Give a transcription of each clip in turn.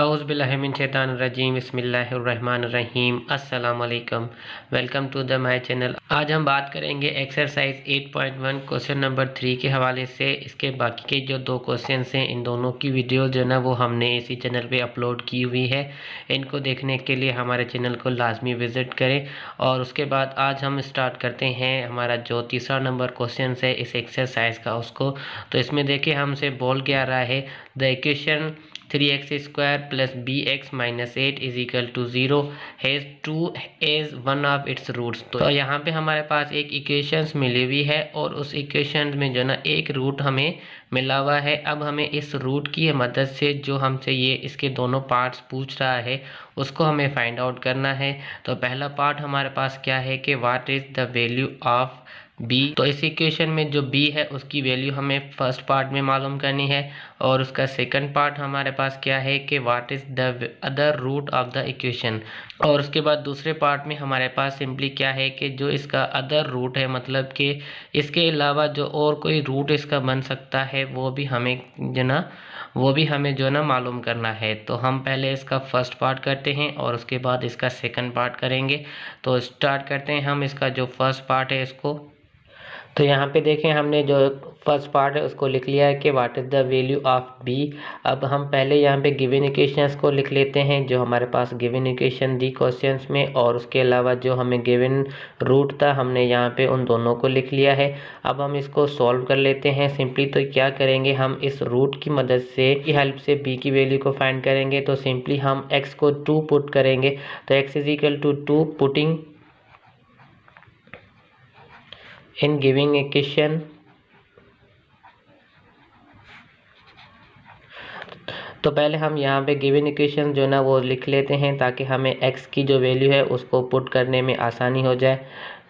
औज़ुबिल्लाहिमिनश्शैतानिर्रजीम बिस्मिल्लाहिर्रहमानिर्रहीम अस्सलाम वालेकुम। Welcome to the my channel. आज हम बात करेंगे एक्सरसाइज 8.1 क्वेश्चन नंबर 3 के हवाले से। इसके बाकी के जो दो क्वेश्चन हैं इन दोनों की वीडियो जो है ना वो हमने इसी चैनल पे अपलोड की हुई है। इनको देखने के लिए हमारे चैनल को लाजमी विज़िट करें। और उसके बाद आज हम स्टार्ट करते हैं हमारा जो तीसरा नंबर क्वेश्चन है इस एक्सरसाइज का उसको। तो इसमें देखिए हमसे बोल के आ रहा है the equation 3x square plus bx minus 8 is equal to 0 has 2 as one of its roots। तो यहाँ पे हमारे पास एक इक्वेशंस मिली हुई है और उस इक्वेशन में जो ना एक रूट हमें मिला हुआ है। अब हमें इस रूट की मदद से जो हमसे ये इसके दोनों पार्ट्स पूछ रहा है उसको हमें फाइंड आउट करना है। तो पहला पार्ट हमारे पास क्या है कि what is the value of b। तो इस इक्वेशन में जो b है उसकी वैल्यू हमें फर्स्ट पार्ट में मालूम करनी है। और उसका सेकंड पार्ट हमारे पास क्या है कि what is the other root of the equation. और उसके बाद दूसरे पार्ट में हमारे पास सिंपली क्या है कि जो इसका अदर रूट है मतलब कि इसके अलावा जो और कोई रूट इसका बन सकता है वो भी हमें जो ना मालूम करना है। तो हम पहले इसका फर्स्ट पार्ट करते हैं और उसके बाद इसका सेकंड पार्ट करेंगे। तो स्टार्ट करते हैं हम इसका जो फर्स्ट पार्ट है इसको। तो यहाँ पे देखें हमने जो फर्स्ट पार्ट है उसको लिख लिया है कि what is the value of b। अब हम पहले यहाँ पे गिवन इक्वेशंस को लिख लेते हैं जो हमारे पास गिवन इक्वेशन दी क्वेश्चंस में। और उसके अलावा जो हमें गिवन रूट था हमने यहाँ पे उन दोनों को लिख लिया है। अब हम इसको सॉल्व कर लेते हैं सिंपली। तो क्या करेंगे हम इस रूट की मदद से की हेल्प से b की वैल्यू को फाइंड करेंगे। तो सिंपली हम x को 2 पुट करेंगे। तो x is equal to 2 putting in giving equation. तो पहले हम यहाँ पे गिवन इक्वेशन जो ना वो लिख लेते हैं ताकि हमें x की जो वैल्यू है उसको पुट करने में आसानी हो जाए।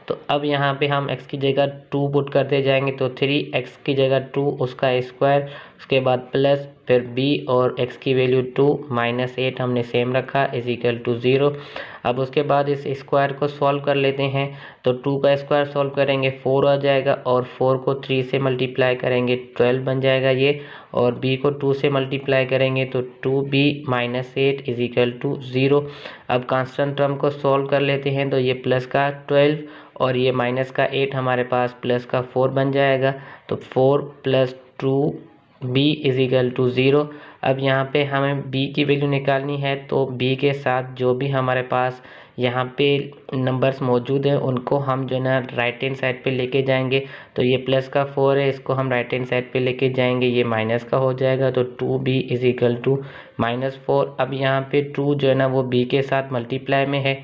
तो अब यहाँ पे हम x की जगह 2 पुट करते जाएंगे। तो 3x की जगह 2 उसका स्क्वायर, उसके बाद प्लस फिर b और x की वैल्यू 2 माइनस 8 हमने सेम रखा इज इक्वल टू 0। अब उसके बाद इस स्क्वायर को सॉल्व कर लेते हैं। तो 2 का स्क्वायर सॉल्व करेंगे 4 आ जाएगा और 4 को 3 से मल्टीप्लाई करेंगे 12 बन जाएगा ये। और b को 2 से मल्टीप्लाई करेंगे तो 2b minus 8 is equal to 0। अब कांस्टेंट टर्म को सॉल्व कर लेते हैं। तो ये प्लस का 12 और ये माइनस का 8 हमारे पास प्लस का 4 बन जाएगा। तो 4 plus 2b is equal to 0। अब यहाँ पे हमें b की वैल्यू निकालनी है। तो b के साथ जो भी हमारे पास यहाँ पे नंबर्स मौजूद हैं उनको हम जो ना राइट हैंड साइड पे लेके जाएंगे। तो ये प्लस का 4 है इसको हम राइट हैंड साइड पे लेके जाएंगे, ये माइनस का हो जाएगा। तो 2b इज इक्वल टू -4। अब यहाँ पे 2 जो है ना वो b के साथ मल्टीप्लाई में है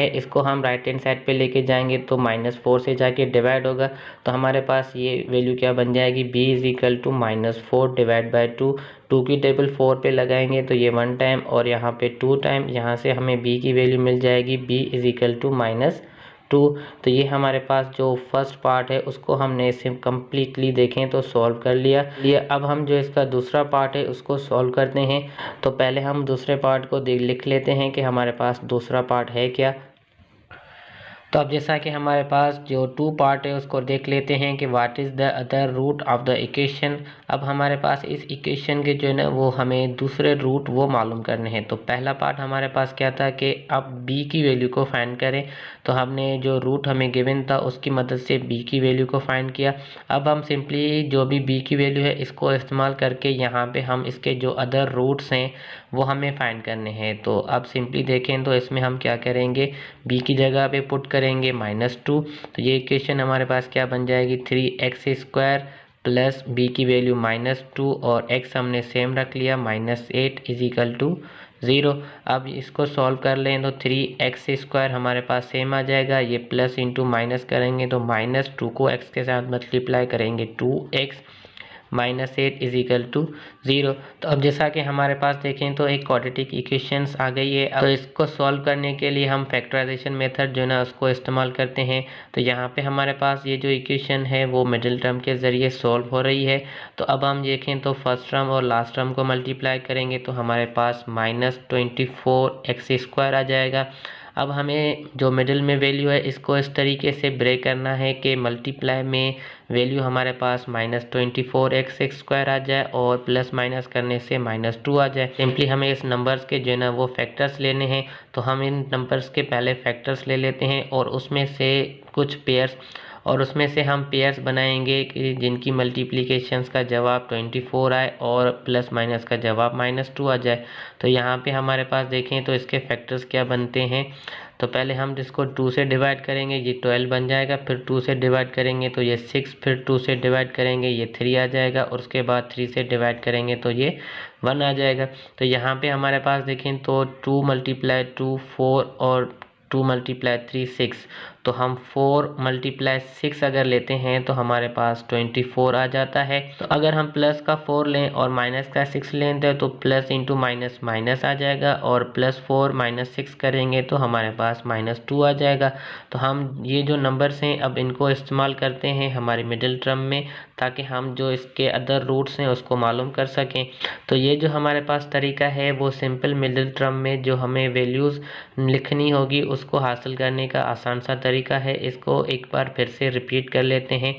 इसको हम राइट हैंड साइड पे लेके जाएंगे तो -4 से जाके डिवाइड होगा। तो हमारे पास ये वैल्यू क्या बन जाएगी b is equal to -4 divide by 2। 2 की टेबल 4 पे लगाएंगे तो ये 1 टाइम और यहाँ पे 2 टाइम, यहाँ से हमें b की वैल्यू मिल जाएगी b इज इक्वल टू -2। तो ये हमारे पास जो फर्स्ट पार्ट है उसको हमने इसे कम्प्लीटली देखें तो सॉल्व कर लिया। अब हम जो इसका दूसरा पार्ट है उसको सॉल्व करते हैं। तो पहले हम दूसरे पार्ट को लिख लेते हैं कि हमारे पास दूसरा पार्ट है क्या। तो अब जैसा कि हमारे पास जो 2 पार्ट है उसको देख लेते हैं कि what is the other root of the equation. अब हमारे पास इस इक्वेशन के जो है ना वो हमें दूसरे रूट वो मालूम करने हैं। तो पहला पार्ट हमारे पास क्या था कि अब b की वैल्यू को फाइंड करें। तो हमने जो रूट हमें गिवन था उसकी मदद से b की वैल्यू को फाइंड किया। अब हम सिंपली जो भी b की वैल्यू है इसको इस्तेमाल करके यहाँ पे हम इसके जो अदर रूट्स हैं वो हमें फाइंड करने हैं। तो अब सिंपली देखें तो इसमें हम क्या करेंगे, b की जगह पे पुट करेंगे -2। तो ये इक्वेशन हमारे पास क्या बन जाएगी 3x स्क्वायर प्लस b की वैल्यू -2 और x हमने सेम रख लिया -8 इज इक्वल टू 0। अब इसको सॉल्व कर लें तो 3x स्क्वायर हमारे पास सेम आ जाएगा, ये प्लस इंटू माइनस करेंगे तो -2 को x के साथ मल्टीप्लाई करेंगे 2x -8 इज इक्वल टू 0। तो अब जैसा कि हमारे पास देखें तो एक क्वाड्रेटिक इक्वेशंस आ गई है। तो इसको सॉल्व करने के लिए हम फैक्टराइजेशन मेथड जो है ना उसको इस्तेमाल करते हैं। तो यहाँ पे हमारे पास ये जो इक्वेशन है वो मिडिल टर्म के ज़रिए सॉल्व हो रही है। तो अब हम देखें तो फर्स्ट टर्म और लास्ट टर्म को मल्टीप्लाई करेंगे तो हमारे पास -24x स्क्वायर आ जाएगा। अब हमें जो मिडिल में वैल्यू है इसको इस तरीके से ब्रेक करना है कि मल्टीप्लाई में वैल्यू हमारे पास -24x² आ जाए और प्लस माइनस करने से -2 आ जाए। सिंपली हमें इस नंबर्स के जो है ना वो फैक्टर्स लेने हैं, तो हम इन नंबर्स के पहले फैक्टर्स ले लेते हैं और उसमें से कुछ पेयर्स, और उसमें से हम पेयर्स बनाएंगे कि जिनकी मल्टीप्लिकेशंस का जवाब 24 आए और प्लस माइनस का जवाब -2 आ जाए। तो यहाँ पे हमारे पास देखें तो इसके फैक्टर्स क्या बनते हैं। तो पहले हम जिसको 2 से डिवाइड करेंगे ये 12 बन जाएगा, फिर 2 से डिवाइड करेंगे तो ये 6, फिर 2 से डिवाइड करेंगे ये 3 आ जाएगा और उसके बाद 3 से डिवाइड करेंगे तो ये 1 आ जाएगा। तो यहाँ पे हमारे पास देखें तो 2 × 2 4 और 2 × 3 6, तो हम 4 × 6 अगर लेते हैं तो हमारे पास 24 आ जाता है। तो अगर हम प्लस का 4 लें और माइनस का 6 लेते हैं तो प्लस इंटू माइनस माइनस आ जाएगा और +4 - 6 करेंगे तो हमारे पास -2 आ जाएगा। तो हम ये जो नंबर्स हैं अब इनको इस्तेमाल करते हैं हमारी मिडिल टर्म में, ताकि हम जो इसके अदर रूट्स हैं उसको मालूम कर सकें। तो ये जो हमारे पास तरीका है वो सिंपल मिडिल टर्म में जो हमें वैल्यूज़ लिखनी होगी उसको हासिल करने का आसान सा तरीका है। इसको एक बार फिर से रिपीट कर लेते हैं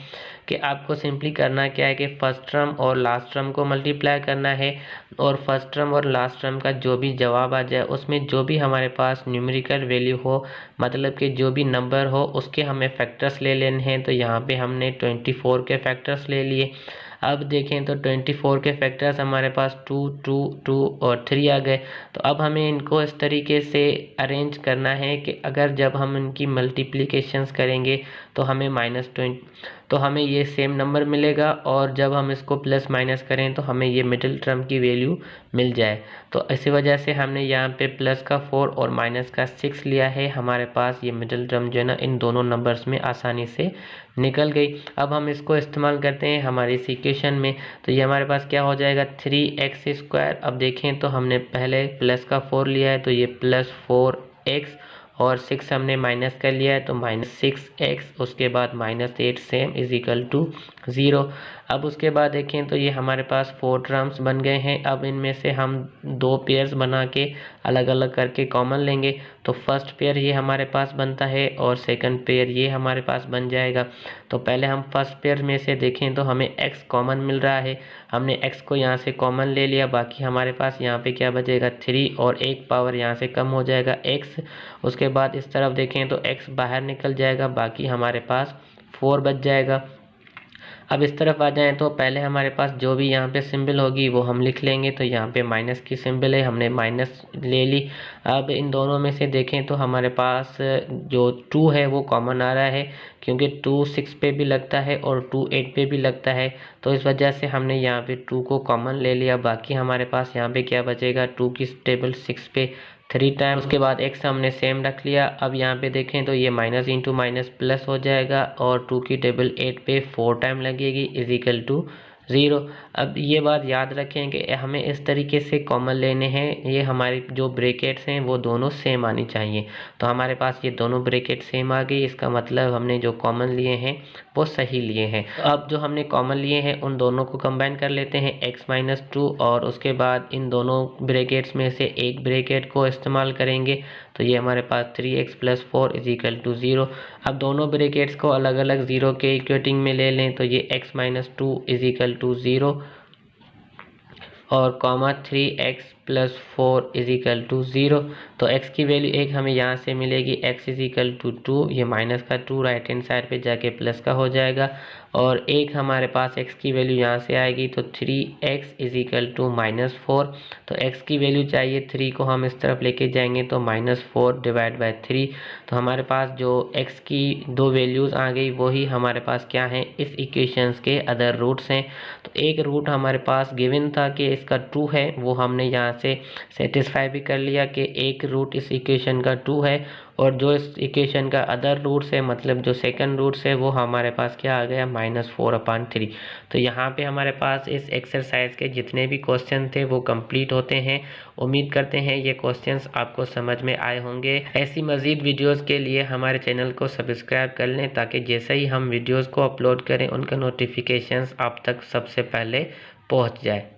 कि आपको सिंपली करना क्या है कि फर्स्ट टर्म और लास्ट टर्म को मल्टीप्लाई करना है और फर्स्ट टर्म और लास्ट टर्म का जो भी जवाब आ जाए उसमें जो भी हमारे पास न्यूमेरिकल वैल्यू हो, मतलब कि जो भी नंबर हो उसके हमें फैक्टर्स ले लेने हैं। तो यहाँ पे हमने 24 के फैक्टर्स ले लिए। अब देखें तो 24 के फैक्टर्स हमारे पास 2 2 2 और 3 आ गए। तो अब हमें इनको इस तरीके से अरेंज करना है कि अगर जब हम इनकी मल्टीप्लिकेशंस करेंगे तो हमें -20, तो हमें ये सेम नंबर मिलेगा और जब हम इसको प्लस माइनस करें तो हमें ये मिडिल टर्म की वैल्यू मिल जाए। तो इसी वजह से हमने यहाँ पे प्लस का 4 और माइनस का 6 लिया है। हमारे पास ये मिडिल टर्म जो है ना इन दोनों नंबर्स में आसानी से निकल गई। अब हम इसको इस्तेमाल करते हैं हमारी इस इक्वेशन में। तो ये हमारे पास क्या हो जाएगा 3x²। अब देखें तो हमने पहले प्लस का 4 लिया है तो ये +4x और 6 हमने माइनस कर लिया है तो -6x, उसके बाद -8 सेम = 0। अब उसके बाद देखें तो ये हमारे पास 4 टर्म्स बन गए हैं। अब इनमें से हम 2 पेयर्स बना के अलग अलग करके कॉमन लेंगे। तो फर्स्ट पेयर ये हमारे पास बनता है और सेकंड पेयर ये हमारे पास बन जाएगा। तो पहले हम फर्स्ट पेयर में से देखें तो हमें x कॉमन मिल रहा है, हमने x को यहाँ से कॉमन ले लिया। बाकी हमारे पास यहाँ पे क्या बचेगा 3 और एक पावर यहाँ से कम हो जाएगा x। उसके बाद इस तरफ देखें तो x बाहर निकल जाएगा, बाकी हमारे पास 4 बच जाएगा। अब इस तरफ आ जाएं तो पहले हमारे पास जो भी यहाँ पे सिंबल होगी वो हम लिख लेंगे। तो यहाँ पे माइनस की सिंबल है, हमने माइनस ले ली। अब इन दोनों में से देखें तो हमारे पास जो 2 है वो कॉमन आ रहा है, क्योंकि 2 6 पे भी लगता है और 2 8 पे भी लगता है। तो इस वजह से हमने यहाँ पे 2 को कॉमन ले लिया। बाकी हमारे पास यहाँ पे क्या बचेगा 2 की टेबल 6 पे 3 टाइम, उसके बाद x हमने सेम रख लिया। अब यहाँ पे देखें तो ये माइनस इंटू माइनस प्लस हो जाएगा और 2 की टेबल 8 पे 4 टाइम लगेगी =0। अब ये बात याद रखें कि हमें इस तरीके से कॉमन लेने हैं। ये हमारी जो ब्रैकेट्स हैं वो दोनों सेम आनी चाहिए। तो हमारे पास ये दोनों ब्रैकेट सेम आ गई, इसका मतलब हमने जो कॉमन लिए हैं वो सही लिए हैं। तो अब जो हमने कॉमन लिए हैं उन दोनों को कंबाइन कर लेते हैं x - 2 और उसके बाद इन दोनों ब्रैकेट्स में से एक ब्रैकेट को इस्तेमाल करेंगे। तो ये हमारे पास 3x + 4 = 0। अब दोनों ब्रैकेट्स को अलग अलग 0 के इक्वेटिंग में ले लें तो ये x - 2 = 0 और कॉमा 3x + 4 = 0। तो x की वैल्यू 1 हमें यहाँ से मिलेगी, x = 2, ये माइनस का 2 राइट हैंड साइड पे जाके प्लस का हो जाएगा और 1 हमारे पास x की वैल्यू यहाँ से आएगी तो 3x = -4। तो x की वैल्यू चाहिए 3 को हम इस तरफ लेके जाएंगे तो -4 / 3। तो हमारे पास जो x की 2 वैल्यूज़ आ गई वही हमारे पास क्या हैं इस इक्वेशंस के अदर रूट्स हैं। तो एक रूट हमारे पास गिवन था कि इसका 2 है, वो हमने यहाँ से सेटिस्फाई भी कर लिया कि एक रूट इस इक्वेशन का 2 है और जो इस इक्वेशन का अदर रूट्स है मतलब जो सेकंड रूट्स है वो हमारे पास क्या आ गया -4/3। तो यहाँ पे हमारे पास इस एक्सरसाइज के जितने भी क्वेश्चन थे वो कंप्लीट होते हैं। उम्मीद करते हैं ये क्वेश्चंस आपको समझ में आए होंगे। ऐसी मज़ीद वीडियोस के लिए हमारे चैनल को सब्सक्राइब कर लें ताकि जैसे ही हम वीडियोस को अपलोड करें उनका नोटिफिकेशंस आप तक सबसे पहले पहुँच जाए।